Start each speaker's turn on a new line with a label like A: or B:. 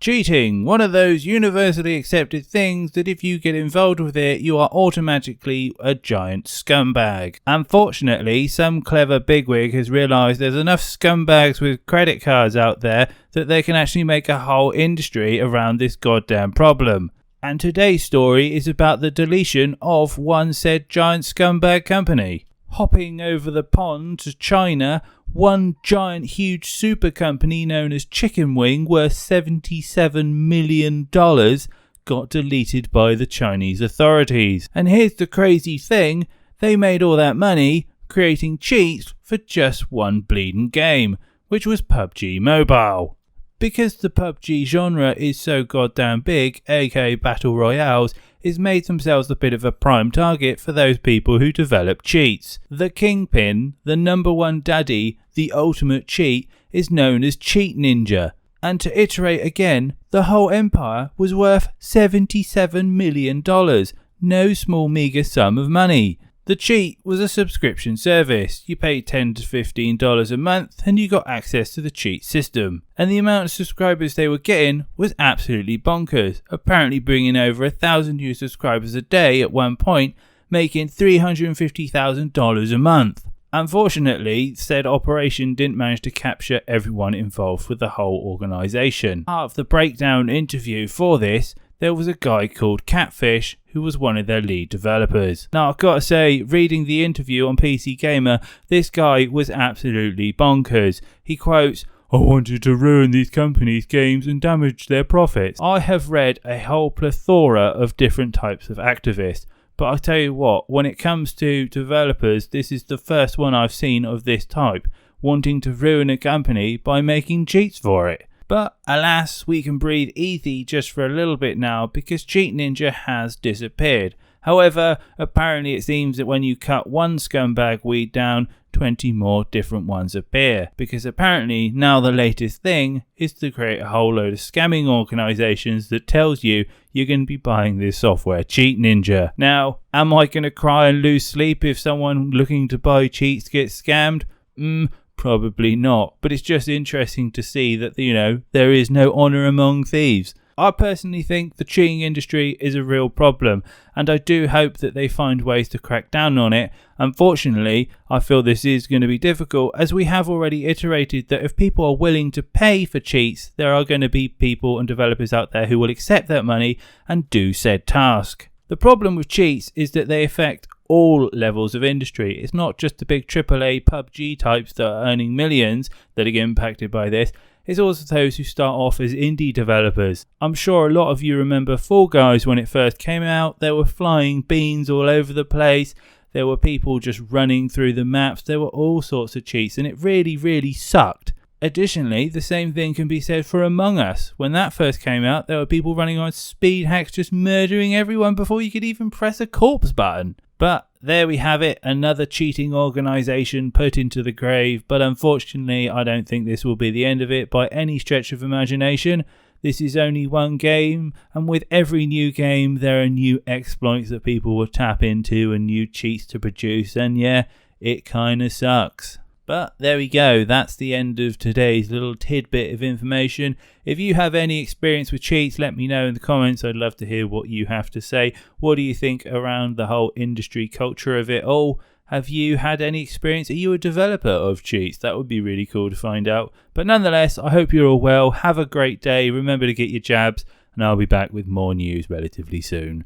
A: Cheating, one of those universally accepted things that if you get involved with it, you are automatically a giant scumbag. Unfortunately, some clever bigwig has realised there's enough scumbags with credit cards out there that they can actually make a whole industry around this goddamn problem. And today's story is about the deletion of one said giant scumbag company. Hopping over the pond to China, one giant huge super company known as Chicken Wing worth $77 million got deleted by the Chinese authorities. And here's the crazy thing, they made all that money creating cheats for just one bleeding game, which was PUBG Mobile. Because the PUBG genre is so goddamn big, aka Battle Royales, it's made themselves a bit of a prime target for those people who develop cheats. The kingpin, the number one daddy, the ultimate cheat, is known as Cheat Ninja. And to iterate again, the whole empire was worth $77 million, no small meager sum of money. The cheat was a subscription service. You paid $10 to $15 a month and you got access to the cheat system. And the amount of subscribers they were getting was absolutely bonkers, apparently bringing over 1,000 new subscribers a day at one point, making $350,000 a month. Unfortunately, said operation didn't manage to capture everyone involved with the whole organisation. Part of the breakdown interview for this, there was a guy called Catfish who was one of their lead developers. Now I've got to say, reading the interview on PC Gamer, this guy was absolutely bonkers. He quotes, "I wanted to ruin these companies' games and damage their profits." I have read a whole plethora of different types of activists, but I'll tell you what, when it comes to developers, this is the first one I've seen of this type, wanting to ruin a company by making cheats for it. But alas, we can breathe easy just for a little bit now because Cheat Ninja has disappeared. However, apparently it seems that when you cut one scumbag weed down, 20 more different ones appear. Because apparently now the latest thing is to create a whole load of scamming organisations that tells you you're going to be buying this software, Cheat Ninja. Now, am I going to cry and lose sleep if someone looking to buy cheats gets scammed? Probably not, but it's just interesting to see that, there is no honour among thieves. I personally think the cheating industry is a real problem, and I do hope that they find ways to crack down on it. Unfortunately, I feel this is going to be difficult, as we have already iterated that if people are willing to pay for cheats, there are going to be people and developers out there who will accept that money and do said task. The problem with cheats is that they affect all levels of industry. It's not just the big AAA PUBG types that are earning millions that are impacted by this. It's also those who start off as indie developers. I'm sure a lot of you remember Fall Guys when it first came out. There were flying beans all over the place. There were people just running through the maps. There were all sorts of cheats and it really, really sucked. Additionally, the same thing can be said for Among Us. When that first came out, there were people running on speed hacks just murdering everyone before you could even press a corpse button. But there we have it, another cheating organisation put into the grave, but unfortunately I don't think this will be the end of it by any stretch of imagination. This is only one game, and with every new game there are new exploits that people will tap into and new cheats to produce, and yeah, it kinda sucks. But there we go, that's the end of today's little tidbit of information. If you have any experience with cheats, let me know in the comments. I'd love to hear what you have to say. What do you think around the whole industry culture of it all? Have you had any experience? Are you a developer of cheats? That would be really cool to find out. But nonetheless, I hope you're all well. Have a great day. Remember to get your jabs, and I'll be back with more news relatively soon.